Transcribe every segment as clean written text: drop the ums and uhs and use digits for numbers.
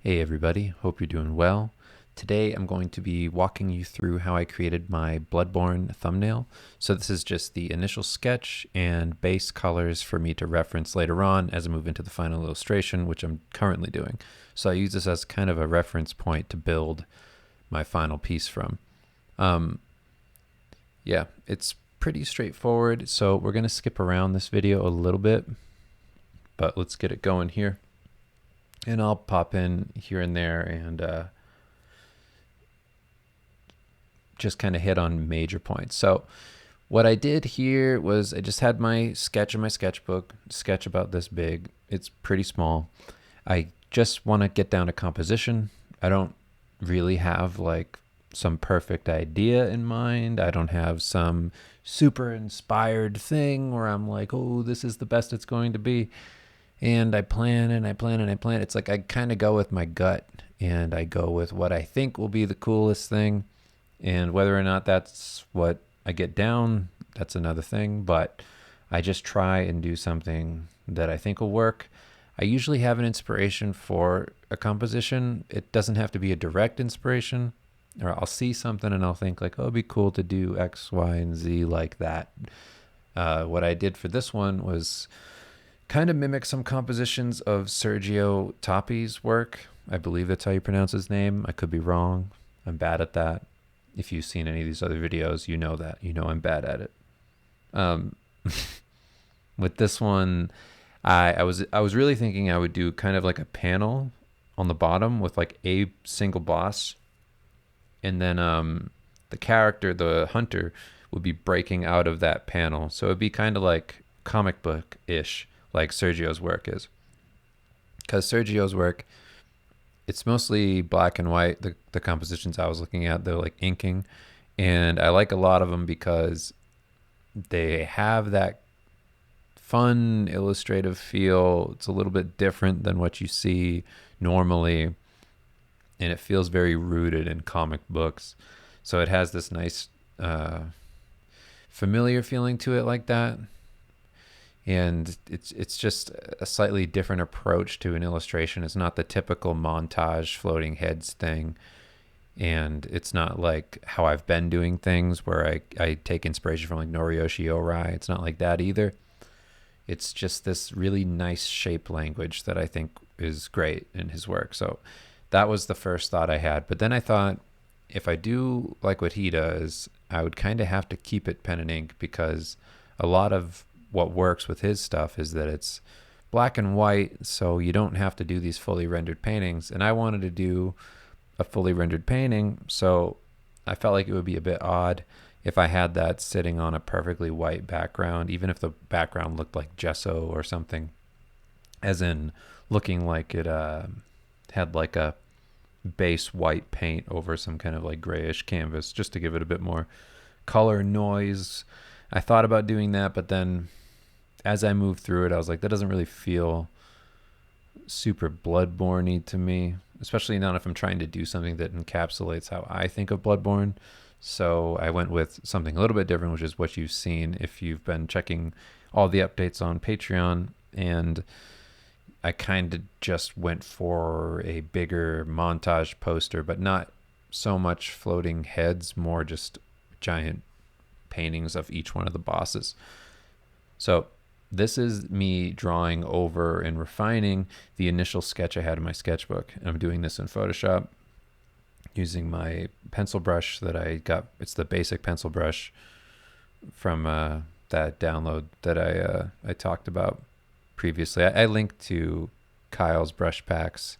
Hey everybody, hope you're doing well. Today I'm going to be walking you through how I created my Bloodborne thumbnail. So this is just the initial sketch and base colors for me to reference later on as I move into the final illustration, which I'm currently doing. So I use this as kind of a reference point to build my final piece from. Yeah, it's pretty straightforward. So we're going to skip around this video a little bit, but let's get it going here. And I'll pop in here and there and just kind of hit on major points. So what I did here was I just had my sketch in my sketchbook, sketch about this big. It's pretty small. I just want to get down to composition. I don't really have like some perfect idea in mind. I don't have some super inspired thing where I'm like, oh, this is the best it's going to be. And I plan and I plan and I plan. It's like I kind of go with my gut and I go with what I think will be the coolest thing. And whether or not that's what I get down, that's another thing. But I just try and do something that I think will work. I usually have an inspiration for a composition. It doesn't have to be a direct inspiration. Or I'll see something and I'll think like, oh, it'd be cool to do X, Y, and Z like that. What I did for this one was kind of mimic some compositions of Sergio Tappi's work. I believe that's how you pronounce his name. I could be wrong. I'm bad at that. If you've seen any of these other videos, you know that. You know I'm bad at it. Um, with this one, I was really thinking I would do kind of like a panel on the bottom with like a single boss, and then the character, the hunter, would be breaking out of that panel. So it'd be kind of like comic book ish, like Sergio's work is. Because Sergio's work, it's mostly black and white. The compositions I was looking at, they're like inking. And I like a lot of them because they have that fun illustrative feel. It's a little bit different than what you see normally. And it feels very rooted in comic books. So it has this nice familiar feeling to it like that. And it's just a slightly different approach to an illustration. It's not the typical montage floating heads thing, and it's not like how I've been doing things where I take inspiration from like Noriyoshi Orai. It's not like that either. It's just this really nice shape language that I think is great in his work. So that was the first thought I had. But then I thought, if I do like what he does, I would kind of have to keep it pen and ink, because a lot of what works with his stuff is that it's black and white, so you don't have to do these fully rendered paintings. And I wanted to do a fully rendered painting, so I felt like it would be a bit odd if I had that sitting on a perfectly white background, even if the background looked like gesso or something, as in looking like it had like a base white paint over some kind of like grayish canvas, just to give it a bit more color noise. I thought about doing that, but then as I moved through it, I was like, that doesn't really feel super Bloodborne-y to me, especially not if I'm trying to do something that encapsulates how I think of Bloodborne. So I went with something a little bit different, which is what you've seen if you've been checking all the updates on Patreon. And I kind of just went for a bigger montage poster, but not so much floating heads, more just giant paintings of each one of the bosses. So this is me drawing over and refining the initial sketch I had in my sketchbook. And I'm doing this in Photoshop using my pencil brush that I got. It's the basic pencil brush from that download that I talked about previously. I linked to Kyle's brush packs.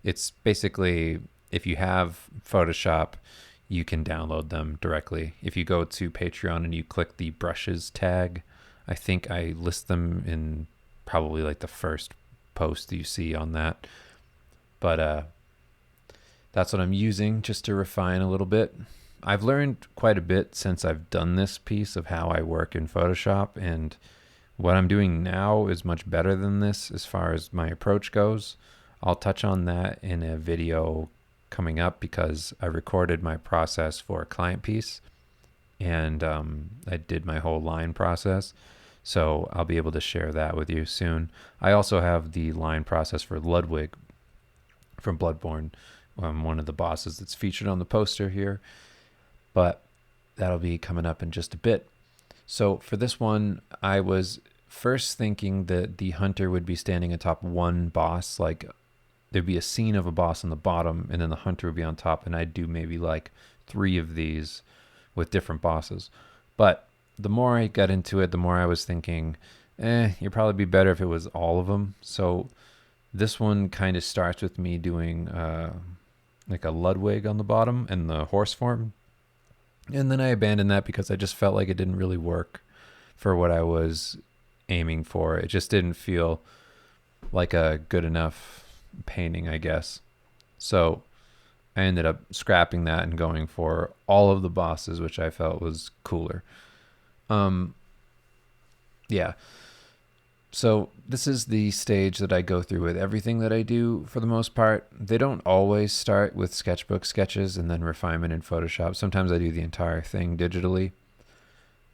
It's basically, if you have Photoshop, you can download them directly. If you go to Patreon and you click the brushes tag, I think I list them in probably like the first post you see on that. But that's what I'm using just to refine a little bit. I've learned quite a bit since I've done this piece of how I work in Photoshop, and what I'm doing now is much better than this as far as my approach goes. I'll touch on that in a video coming up, because I recorded my process for a client piece, and I did my whole line process. So I'll be able to share that with you soon. I also have the line process for Ludwig, from Bloodborne, one of the bosses that's featured on the poster here. But that'll be coming up in just a bit. So for this one, I was first thinking that the hunter would be standing atop one boss, like there'd be a scene of a boss on the bottom and then the hunter would be on top, and I'd do maybe like 3 of these with different bosses. But the more I got into it, the more I was thinking, it'd probably be better if it was all of them. So this one kind of starts with me doing like a Ludwig on the bottom and the horse form. And then I abandoned that because I just felt like it didn't really work for what I was aiming for. It just didn't feel like a good enough painting, I guess. So I ended up scrapping that and going for all of the bosses, which I felt was cooler. Yeah. So this is the stage that I go through with everything that I do for the most part. They don't always start with sketchbook sketches and then refinement in Photoshop. Sometimes I do the entire thing digitally.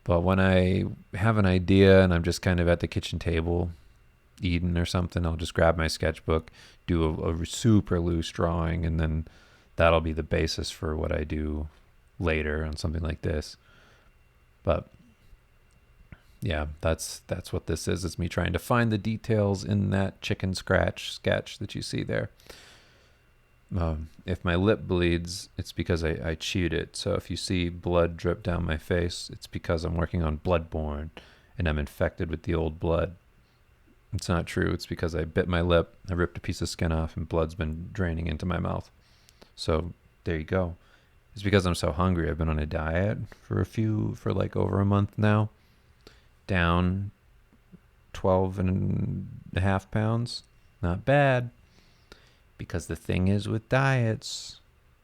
But when I have an idea and I'm just kind of at the kitchen table eating or something, I'll just grab my sketchbook, do a super loose drawing, and then that'll be the basis for what I do later on something like this. But yeah, that's what this is. It's me trying to find the details in that chicken scratch sketch that you see there. If my lip bleeds, it's because I chewed it. So if you see blood drip down my face, it's because I'm working on Bloodborne and I'm infected with the old blood. It's not true. It's because I bit my lip, I ripped a piece of skin off, and blood's been draining into my mouth. So there you go. It's because I'm so hungry. I've been on a diet for like over a month now. Down 12.5 pounds. Not bad. Because the thing is with diets,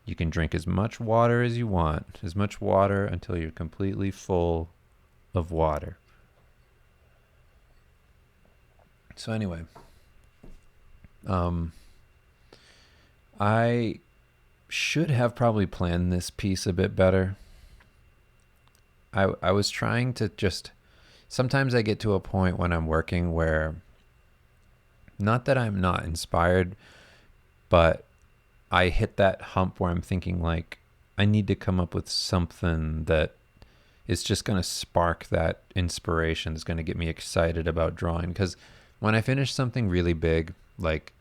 you can drink as much water as you want. As much water until you're completely full of water. So anyway, I should have probably planned this piece a bit better. I was trying to just... Sometimes I get to a point when I'm working where, not that I'm not inspired, but I hit that hump where I'm thinking like, I need to come up with something that is just going to spark that inspiration, that's going to get me excited about drawing. Because when I finish something really big, like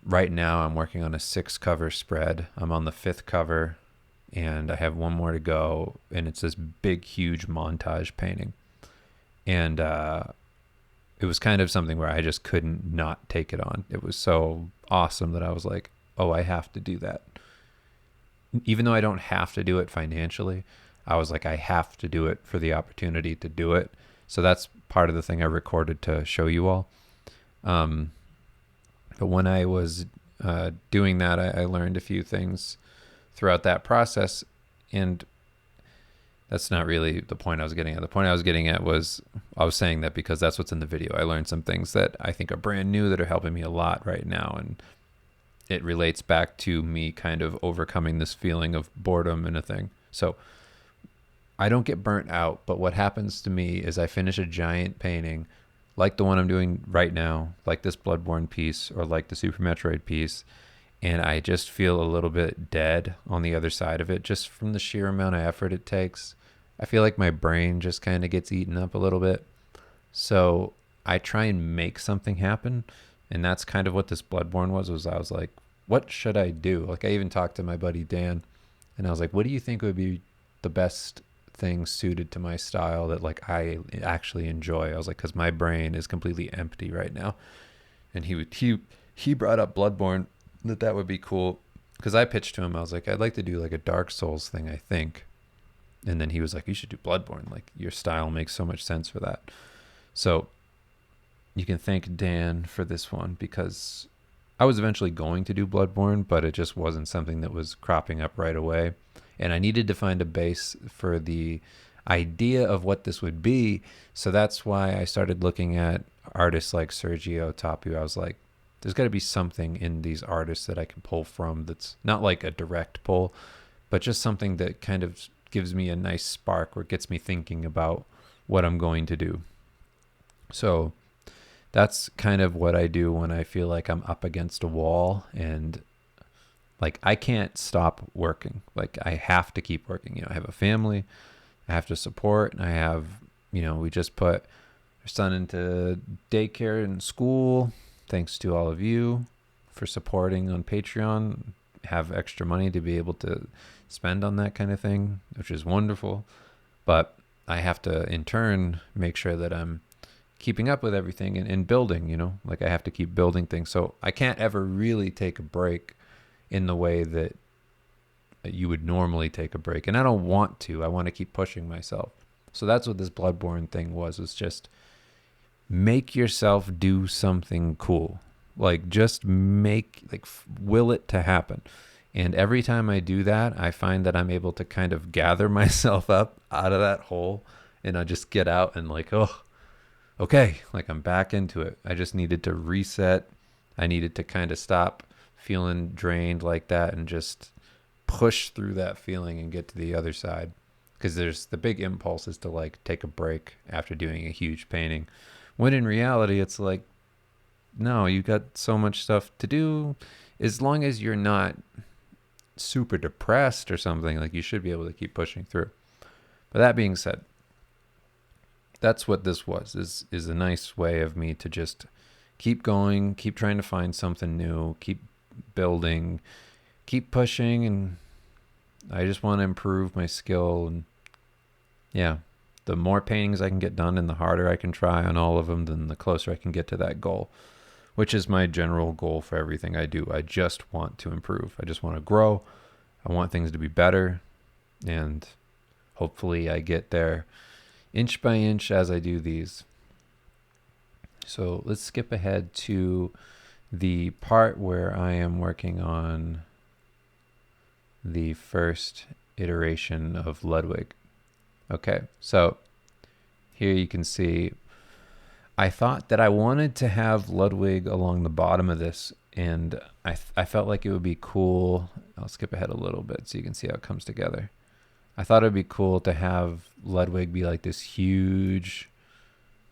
right now I'm working on a 6 cover spread. I'm on the 5th cover and I have one more to go, and it's this big, huge montage painting. And it was kind of something where I just couldn't not take it on. It was so awesome that I was like, oh, I have to do that. Even though I don't have to do it financially, I was like, I have to do it for the opportunity to do it. So that's part of the thing I recorded to show you all. But when I was doing that, I learned a few things throughout that process. And that's not really the point I was getting at. The point I was getting at was, I was saying that because that's what's in the video. I learned some things that I think are brand new that are helping me a lot right now. And it relates back to me kind of overcoming this feeling of boredom in a thing. So I don't get burnt out, but what happens to me is I finish a giant painting like the one I'm doing right now, like this Bloodborne piece or like the Super Metroid piece, and I just feel a little bit dead on the other side of it, just from the sheer amount of effort it takes. I feel like my brain just kind of gets eaten up a little bit. So I try and make something happen. And that's kind of what this Bloodborne was I was like, what should I do? Like I even talked to my buddy Dan and I was like, what do you think would be the best thing suited to my style that like I actually enjoy? I was like, because my brain is completely empty right now. And he brought up Bloodborne, that would be cool. Because I pitched to him, I was like, I'd like to do like a Dark Souls thing, I think. And then he was like, you should do Bloodborne. Like your style makes so much sense for that. So you can thank Dan for this one, because I was eventually going to do Bloodborne, but it just wasn't something that was cropping up right away. And I needed to find a base for the idea of what this would be. So that's why I started looking at artists like Sergio Tapu. I was like, there's got to be something in these artists that I can pull from that's not like a direct pull, but just something that kind of gives me a nice spark or gets me thinking about what I'm going to do. So That's kind of what I do when I feel like I'm up against a wall and like I can't stop working. Like I have to keep working. You know, I have a family, I have to support. I have, you know, we just put our son into daycare and school. Thanks to all of you for supporting on Patreon. Have extra money to be able to spend on that kind of thing, which is wonderful. But I have to, in turn, make sure that I'm keeping up with everything and building, you know, like I have to keep building things. So I can't ever really take a break in the way that you would normally take a break. And I don't want to. I want to keep pushing myself. So that's what this Bloodborne thing was just make yourself do something cool. Like just will it to happen. And every time I do that, I find that I'm able to kind of gather myself up out of that hole and I just get out and like, oh, okay, like I'm back into it. I just needed to reset. I needed to kind of stop feeling drained like that and just push through that feeling and get to the other side. Because there's the big impulse is to like take a break after doing a huge painting. When in reality, it's like, no, you got so much stuff to do. As long as you're not super depressed or something, like you should be able to keep pushing through. But that being said, that's what this was, is a nice way of me to just keep going, keep trying to find something new, keep building, keep pushing, and I just want to improve my skill. And yeah, the more paintings I can get done and the harder I can try on all of them, then the closer I can get to that goal, which is my general goal for everything I do. I just want to improve. I just want to grow. I want things to be better, and hopefully I get there inch by inch as I do these. So let's skip ahead to the part where I am working on the first iteration of Ludwig. Okay, so here you can see I thought that I wanted to have Ludwig along the bottom of this, and I felt like it would be cool. I'll skip ahead a little bit so you can see how it comes together. I thought it'd be cool to have Ludwig be like this huge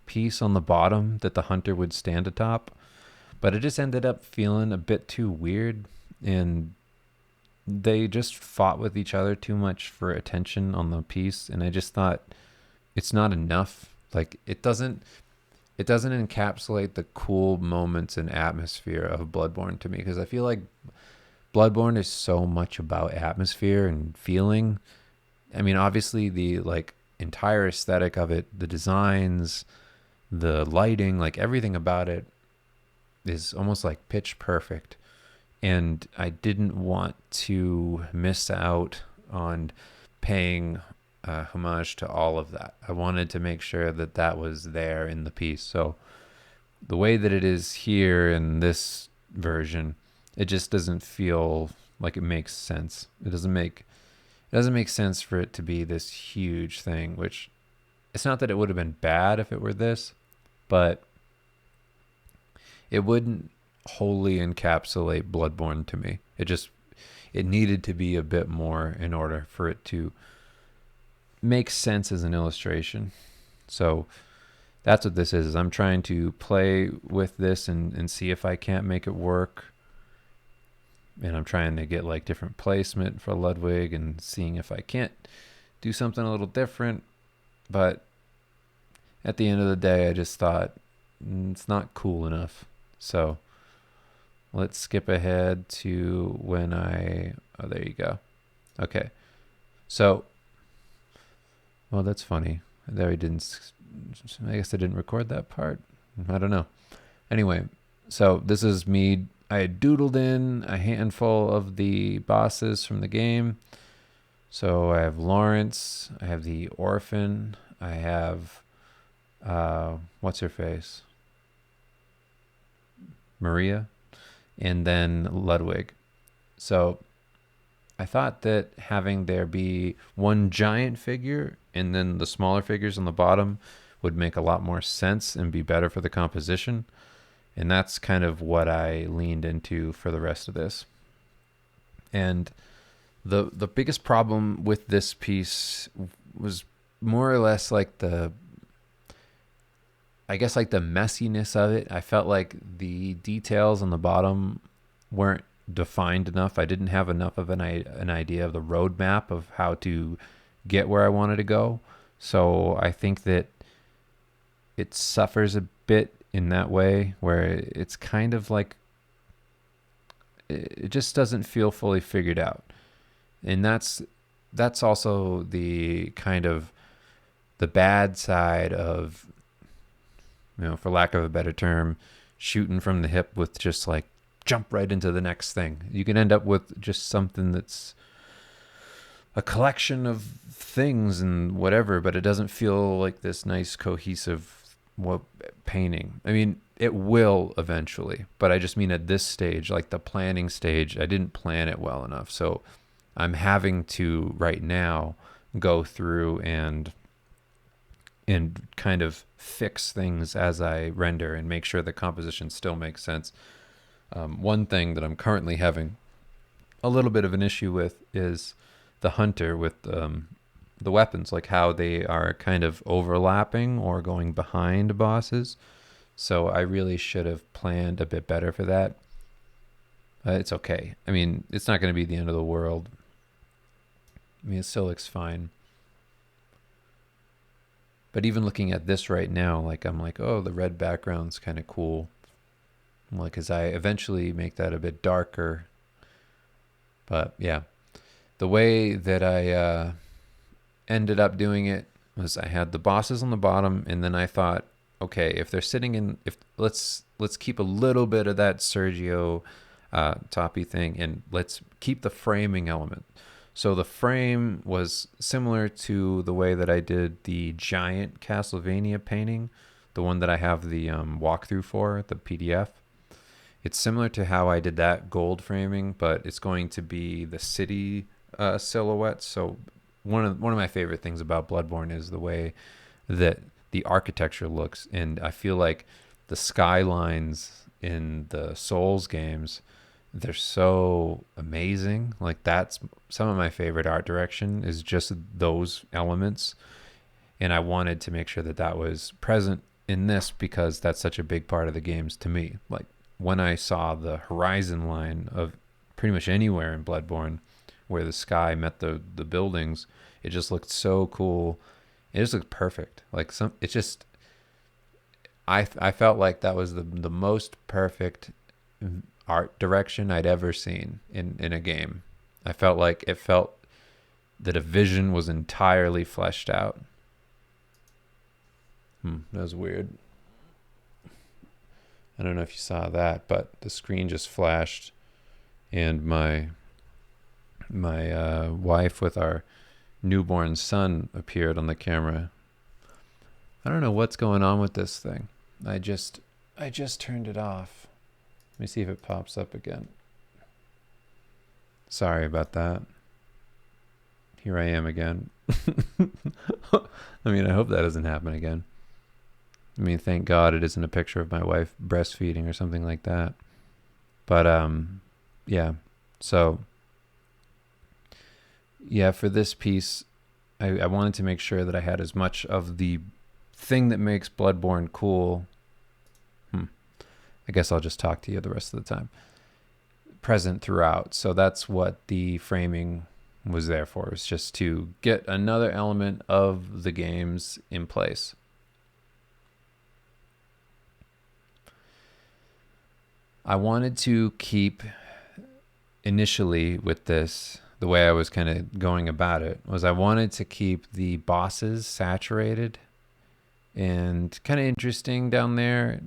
piece on the bottom that the hunter would stand atop, but it just ended up feeling a bit too weird, and they just fought with each other too much for attention on the piece, and I just thought it's not enough. Like it doesn't encapsulate the cool moments and atmosphere of Bloodborne to me, because I feel like Bloodborne is so much about atmosphere and feeling. I mean, obviously the like entire aesthetic of it, the designs, the lighting, like everything about it is almost like pitch perfect. And I didn't want to miss out on paying homage to all of that. I wanted to make sure that that was there in the piece. So the way that it is here in this version, it just doesn't feel like it makes sense. It doesn't make sense for it to be this huge thing, which it's not that it would have been bad if it were this, but it wouldn't wholly encapsulate Bloodborne to me. It needed to be a bit more in order for it to make sense as an illustration. So that's what this is. I'm trying to play with this and see if I can't make it work. And I'm trying to get like different placement for Ludwig and seeing if I can't do something a little different. But at the end of the day, I just thought it's not cool enough. So let's skip ahead to when oh, there you go. Okay. So, well, that's funny. There I guess I didn't record that part. I don't know. Anyway, so this is me. I had doodled in a handful of the bosses from the game. So I have Lawrence, I have the orphan, I have, what's her face? Maria, and then Ludwig. So I thought that having there be one giant figure and then the smaller figures on the bottom would make a lot more sense and be better for the composition. And that's kind of what I leaned into for the rest of this. And the biggest problem with this piece was more or less like I guess like the messiness of it, I felt like the details on the bottom weren't defined enough. I didn't have enough of an idea of the roadmap of how to get where I wanted to go. So I think that it suffers a bit in that way, where it's kind of like it just doesn't feel fully figured out. And that's also the kind of the bad side of, for lack of a better term, shooting from the hip with just like jump right into the next thing. You can end up with just something that's a collection of things and whatever, but it doesn't feel like this nice cohesive painting. I mean, it will eventually, but I just mean at this stage, like the planning stage, I didn't plan it well enough. So I'm having to right now go through and kind of fix things as I render and make sure the composition still makes sense. One thing that I'm currently having a little bit of an issue with is the hunter with the weapons, like how they are kind of overlapping or going behind bosses. So I really should have planned a bit better for that. It's okay. I mean, it's not going to be the end of the world. I mean, it still looks fine. But even looking at this right now, like I'm like, oh, the red background's kind of cool. Like as I eventually make that a bit darker. But yeah, the way that I ended up doing it was I had the bosses on the bottom, and then I thought, okay, if they're sitting in, if let's keep a little bit of that Sergio toppy thing, and let's keep the framing element. So the frame was similar to the way that I did the giant Castlevania painting, the one that I have the walkthrough for, the PDF. It's similar to how I did that gold framing, but it's going to be the city silhouette. So one of my favorite things about Bloodborne is the way that the architecture looks, and I feel like the skylines in the Souls games, they're so amazing. Like that's some of my favorite art direction is just those elements, and I wanted to make sure that that was present in this because that's such a big part of the games to me. Like when I saw the horizon line of pretty much anywhere in Bloodborne where the sky met the buildings, it just looked so cool. It just looked perfect. Like it's just, I felt like that was the most perfect art direction I'd ever seen in a game. I felt like it felt that a vision was entirely fleshed out. That was weird. I don't know if you saw that, but the screen just flashed, and my wife with our newborn son appeared on the camera. I don't know what's going on with this thing. I just turned it off. Let me see if it pops up again. Sorry about that. Here I am again. I mean, I hope that doesn't happen again. I mean, thank God it isn't a picture of my wife breastfeeding or something like that. But yeah. So yeah, for this piece, I wanted to make sure that I had as much of the thing that makes Bloodborne cool. I guess I'll just talk to you the rest of the time. Present throughout. So that's what the framing was there for. It's just to get another element of the games in place. I wanted to keep initially with this, the way I was kind of going about it was I wanted to keep the bosses saturated and kind of interesting down there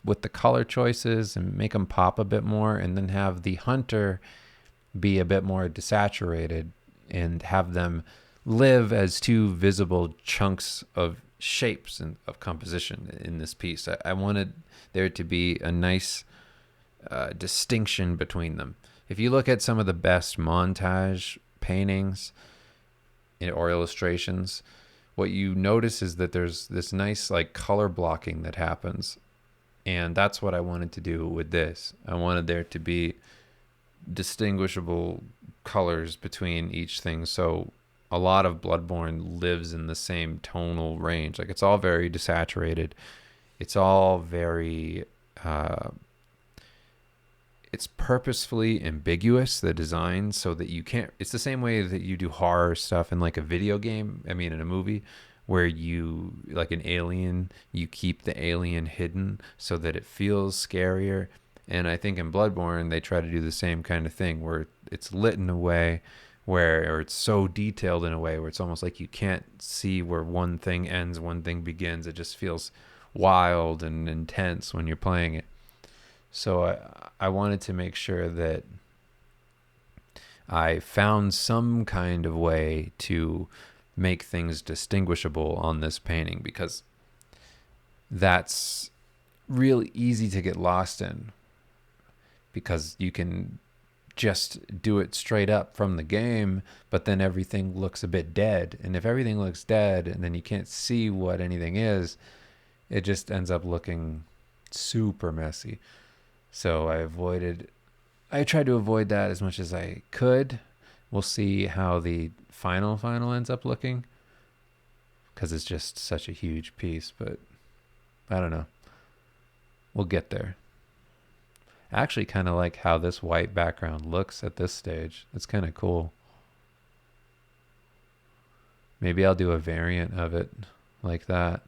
with the color choices and make them pop a bit more, and then have the hunter be a bit more desaturated and have them live as two visible chunks of shapes and of composition in this piece. I wanted there to be a nice distinction between them. If you look at some of the best montage paintings or illustrations, what you notice is that there's this nice like color blocking that happens. And that's what I wanted to do with this. I wanted there to be distinguishable colors between each thing. So a lot of Bloodborne lives in the same tonal range. Like it's all very desaturated. It's all very uh, it's purposefully ambiguous, the design, so that you can't, it's the same way that you do horror stuff in like a video game, I mean in a movie, where you, like an alien, you keep the alien hidden so that it feels scarier. And I think in Bloodborne they try to do the same kind of thing, where it's lit in a way where, or it's so detailed in a way where it's almost like you can't see where one thing ends, one thing begins. It just feels wild and intense when you're playing it. So I wanted to make sure that I found some kind of way to make things distinguishable on this painting, because that's really easy to get lost in, because you can just do it straight up from the game, but then everything looks a bit dead. And if everything looks dead and then you can't see what anything is, it just ends up looking super messy. So I tried to avoid that as much as I could. We'll see how the final ends up looking, because it's just such a huge piece, but I don't know. We'll get there. I actually kind of like how this white background looks at this stage. It's kind of cool. Maybe I'll do a variant of it like that,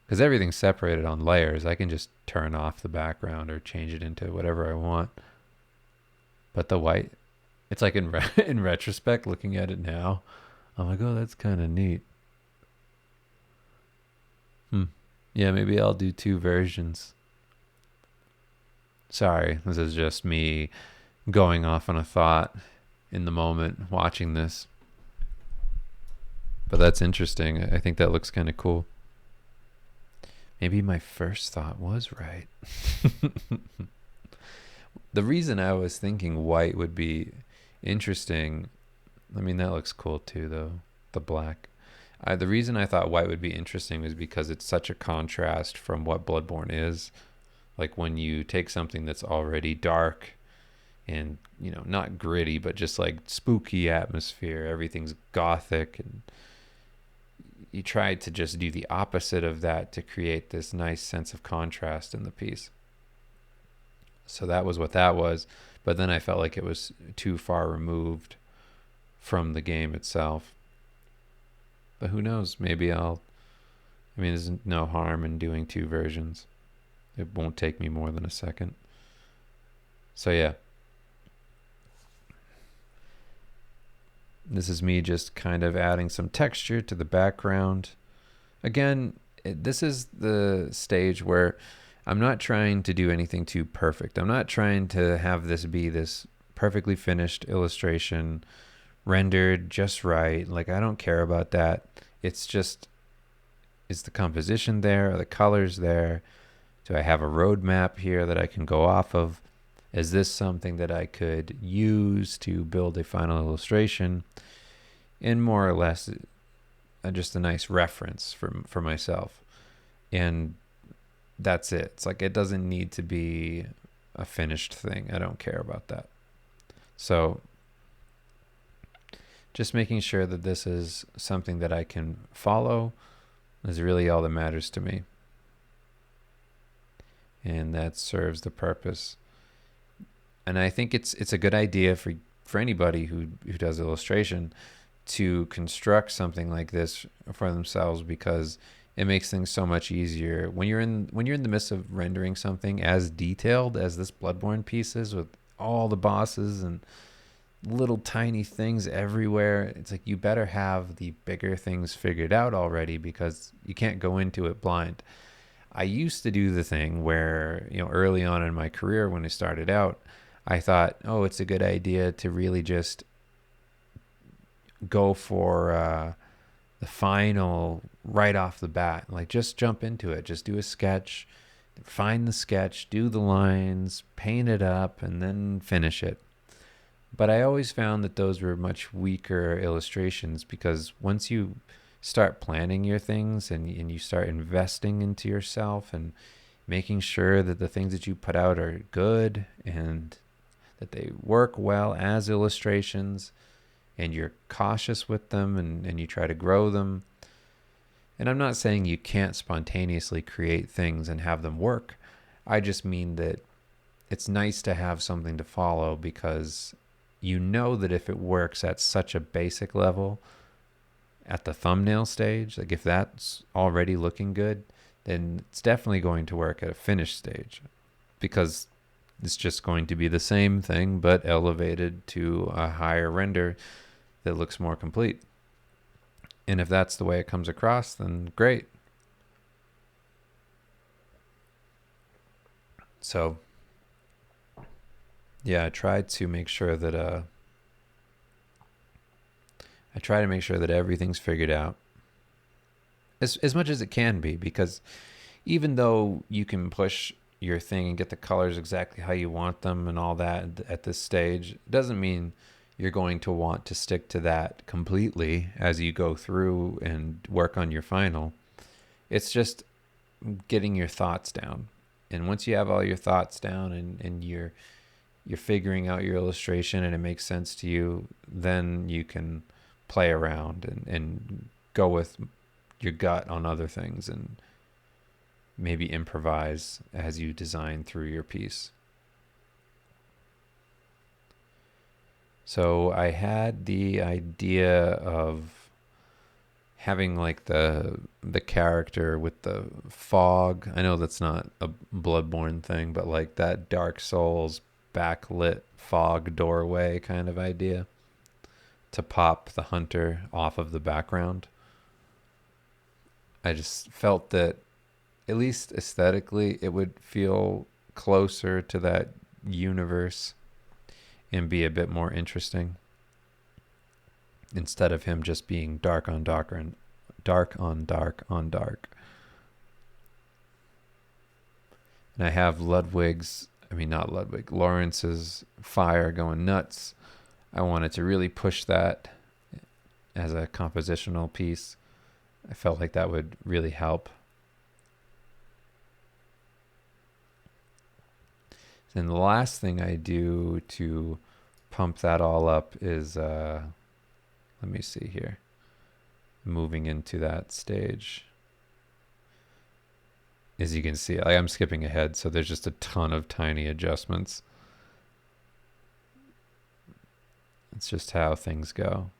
because everything's separated on layers. I can just turn off the background or change it into whatever I want. But the white, it's like in retrospect, looking at it now, I'm like, oh, that's kind of neat. Yeah, maybe I'll do two versions. Sorry, this is just me going off on a thought in the moment watching this. But that's interesting. I think that looks kind of cool. Maybe my first thought was right. The reason I was thinking white would be interesting, I mean, that looks cool too, though, the black. The reason I thought white would be interesting was because it's such a contrast from what Bloodborne is. Like when you take something that's already dark and, you know, not gritty, but just like spooky atmosphere, everything's gothic, and you try to just do the opposite of that to create this nice sense of contrast in the piece. So that was what that was. But then I felt like it was too far removed from the game itself. But who knows? Maybe I mean, there's no harm in doing two versions. It won't take me more than a second. So yeah. This is me just kind of adding some texture to the background. Again, this is the stage where I'm not trying to do anything too perfect. I'm not trying to have this be this perfectly finished illustration, rendered just right. Like, I don't care about that. It's just, is the composition there? Are the colors there? Do I have a roadmap here that I can go off of? Is this something that I could use to build a final illustration? And more or less, just a nice reference for myself. And that's it. It's like, it doesn't need to be a finished thing. I don't care about that. So just making sure that this is something that I can follow is really all that matters to me. And that serves the purpose. And I think it's a good idea for anybody who does illustration to construct something like this for themselves, because it makes things so much easier when you're in the midst of rendering something as detailed as this Bloodborne piece is, with all the bosses and little tiny things everywhere. It's like, you better have the bigger things figured out already, because you can't go into it blind. I used to do the thing where, you know, early on in my career when I started out, I thought, oh, it's a good idea to really just go for the final right off the bat. Like, just jump into it. Just do a sketch, find the sketch, do the lines, paint it up, and then finish it. But I always found that those were much weaker illustrations, because once you start planning your things and you start investing into yourself and making sure that the things that you put out are good and that they work well as illustrations, and you're cautious with them, and you try to grow them, And I'm not saying you can't spontaneously create things and have them work. I just mean that it's nice to have something to follow, because you know that if it works at such a basic level at the thumbnail stage, like if that's already looking good, then it's definitely going to work at a finished stage, because it's just going to be the same thing but elevated to a higher render that looks more complete. And if that's the way it comes across, then great. So yeah, I try to make sure that everything's figured out as much as it can be, because even though you can push your thing and get the colors exactly how you want them and all that at this stage, it doesn't mean you're going to want to stick to that completely as you go through and work on your final. It's just getting your thoughts down. And once you have all your thoughts down, and you're figuring out your illustration and it makes sense to you, then you can play around and go with your gut on other things, and maybe improvise as you design through your piece. So I had the idea of having like the character with the fog. I know that's not a Bloodborne thing, but like that Dark Souls backlit fog doorway kind of idea to pop the hunter off of the background. I just felt that, at least aesthetically, it would feel closer to that universe and be a bit more interesting, instead of him just being dark on dark and dark on dark on dark. And I have Lawrence's fire going nuts. I wanted to really push that as a compositional piece. I felt like that would really help. And the last thing I do to pump that all up is, let me see here, moving into that stage. As you can see, I'm skipping ahead, so there's just a ton of tiny adjustments. It's just how things go.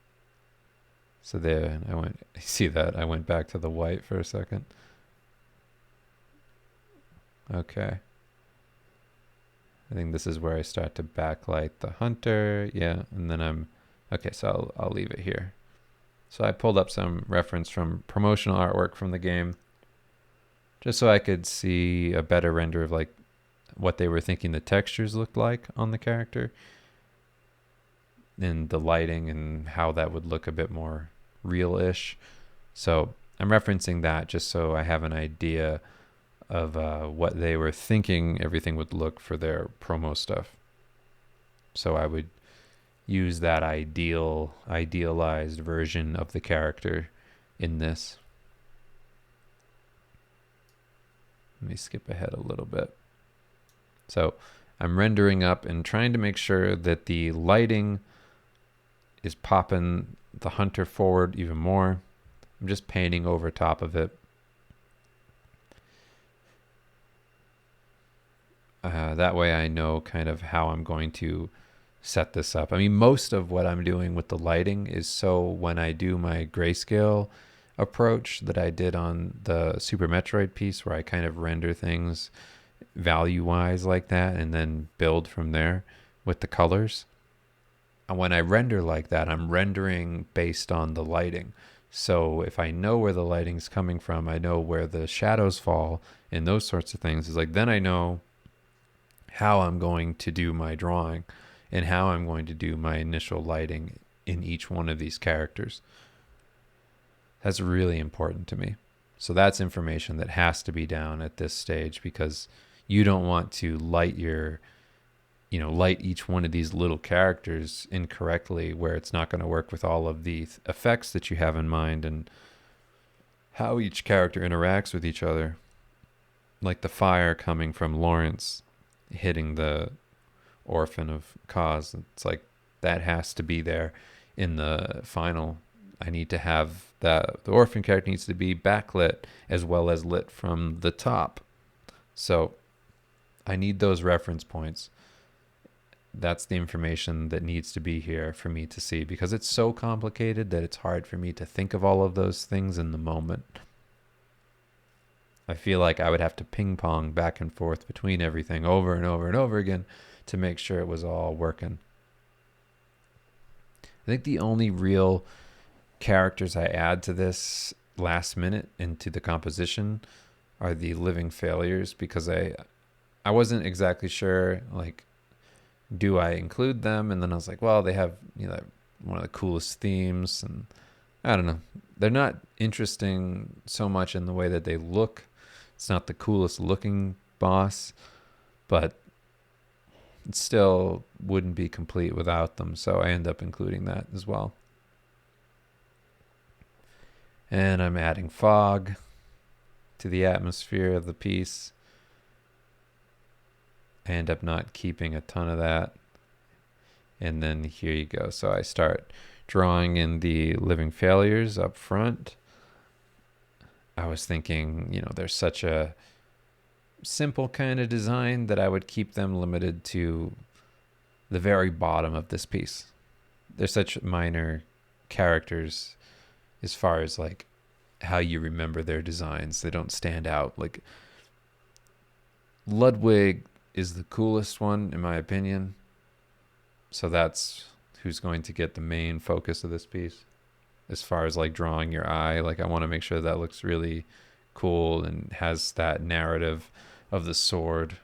So there, I went back to the white for a second. Okay. I think this is where I start to backlight the hunter. Yeah, and then okay, so I'll leave it here. So I pulled up some reference from promotional artwork from the game, just so I could see a better render of like what they were thinking the textures looked like on the character, and the lighting, and how that would look a bit more real-ish. So I'm referencing that just so I have an idea of what they were thinking everything would look for their promo stuff. So I would use that idealized version of the character in this. Let me skip ahead a little bit. So I'm rendering up and trying to make sure that the lighting is popping the hunter forward even more. I'm just painting over top of it. That way I know kind of how I'm going to set this up. I mean, most of what I'm doing with the lighting is so when I do my grayscale approach that I did on the Super Metroid piece, where I kind of render things value-wise like that and then build from there with the colors. And when I render like that, I'm rendering based on the lighting. So if I know where the lighting's coming from, I know where the shadows fall and those sorts of things. It's like, then I know how I'm going to do my drawing and how I'm going to do my initial lighting in each one of these characters. That's really important to me. So that's information that has to be down at this stage, because you don't want to light each one of these little characters incorrectly, where it's not going to work with all of the effects that you have in mind and how each character interacts with each other. Like the fire coming from Lawrence hitting the orphan of Kaz. It's like that has to be there in the final. I need to have that the orphan character needs to be backlit as well as lit from the top. So I need those reference points. That's the information that needs to be here for me to see, because it's so complicated that it's hard for me to think of all of those things in the moment. I feel like I would have to ping pong back and forth between everything over and over and over again to make sure it was all working. I think the only real characters I add to this last minute into the composition are the living failures, because I wasn't exactly sure, like, do I include them? And then I was like, well, they have, one of the coolest themes, and I don't know. They're not interesting so much in the way that they look. It's not the coolest looking boss, but it still wouldn't be complete without them. So I end up including that as well. And I'm adding fog to the atmosphere of the piece. I end up not keeping a ton of that. And then here you go. So I start drawing in the living failures up front. I was thinking, there's such a simple kind of design that I would keep them limited to the very bottom of this piece. They're such minor characters as far as like how you remember their designs. They don't stand out. Like Ludwig is the coolest one in my opinion. So that's who's going to get the main focus of this piece. As far as like drawing your eye, like I want to make sure that looks really cool and has that narrative of the sword.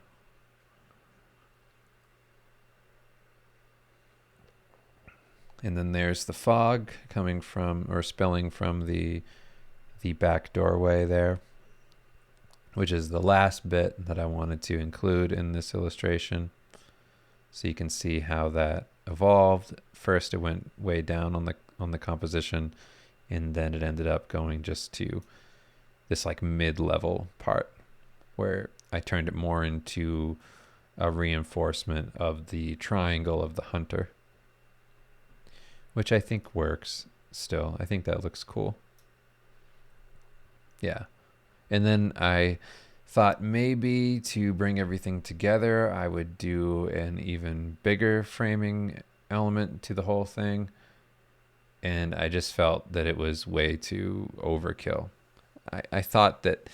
And then there's the fog coming from, or spilling from the back doorway there, which is the last bit that I wanted to include in this illustration. So you can see how that evolved. First it went way down on the composition, and then it ended up going just to this like mid-level part where I turned it more into a reinforcement of the triangle of the hunter, which I think works still. I think that looks cool. Yeah. And then I thought maybe to bring everything together, I would do an even bigger framing element to the whole thing. And I just felt that it was way too overkill. I thought that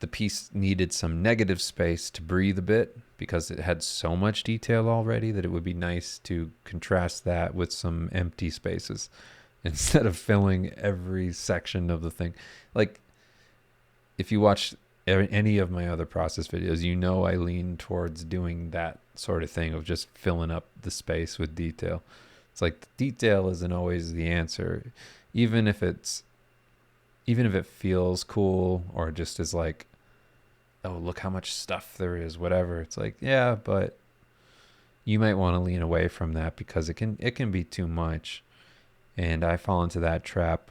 the piece needed some negative space to breathe a bit, because it had so much detail already that it would be nice to contrast that with some empty spaces instead of filling every section of the thing. Like, if you watch any of my other process videos, I lean towards doing that sort of thing of just filling up the space with detail. It's like the detail isn't always the answer, even if it feels cool or just is like, oh, look how much stuff there is, whatever. It's like, yeah, but you might want to lean away from that because it can be too much. And I fall into that trap.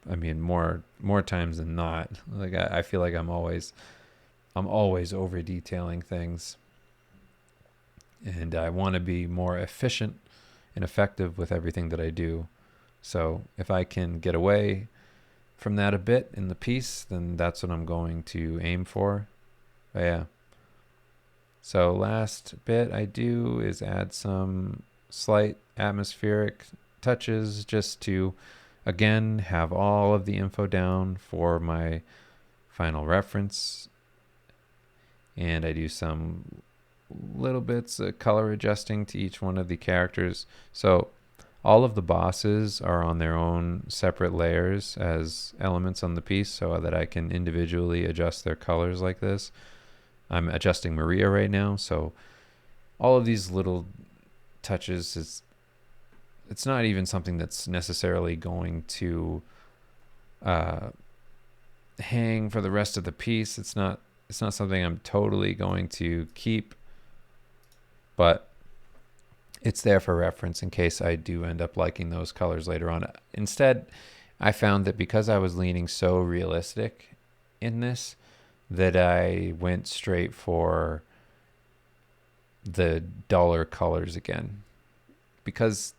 I mean, more times than not. Like I feel like I'm always over detailing things, and I want to be more efficient and effective with everything that I do. So if I can get away from that a bit in the piece, then that's what I'm going to aim for. But yeah. So last bit I do is add some slight atmospheric touches just to, again, have all of the info down for my final reference. And I do some little bits of color adjusting to each one of the characters. So all of the bosses are on their own separate layers as elements on the piece so that I can individually adjust their colors like this. I'm adjusting Maria right now, so all of these little touches it's not even something that's necessarily going to hang for the rest of the piece. It's not something I'm totally going to keep, but it's there for reference in case I do end up liking those colors later on. Instead, I found that because I was leaning so realistic in this, that I went straight for the duller colors again. Because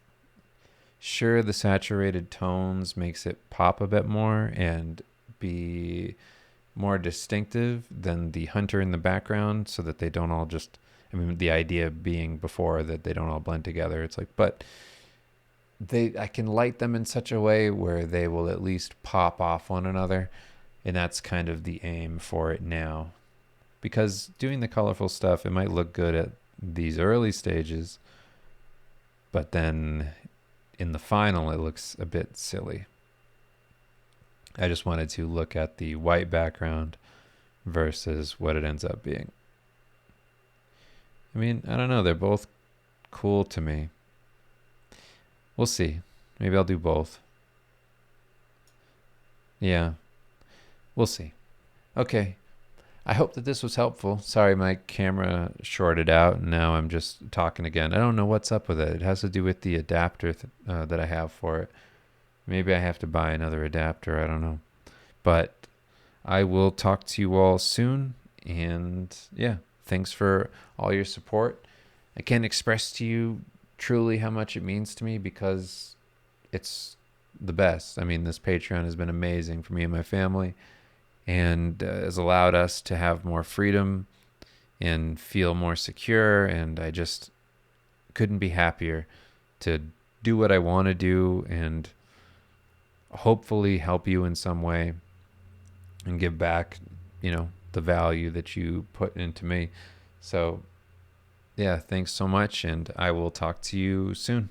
Sure, the saturated tones makes it pop a bit more and be more distinctive than the hunter in the background, so that they don't all just, I mean, the idea being before that they don't all blend together. It's like, but I can light them in such a way where they will at least pop off one another, and that's kind of the aim for it now. Because doing the colorful stuff, it might look good at these early stages, but then in the final it looks a bit silly. I just wanted to look at the white background versus what it ends up being. I mean, I don't know, they're both cool to me. We'll see. Maybe I'll do both. Yeah, we'll see. Okay. I hope that this was helpful. Sorry, my camera shorted out, and now I'm just talking again. I don't know what's up with it. It has to do with the adapter that I have for it. Maybe I have to buy another adapter. I don't know. But I will talk to you all soon. And yeah, thanks for all your support. I can't express to you truly how much it means to me, because it's the best. I mean, this Patreon has been amazing for me and my family, and has allowed us to have more freedom and feel more secure. And I just couldn't be happier to do what I want to do and hopefully help you in some way and give back, the value that you put into me. So, yeah, thanks so much, and I will talk to you soon.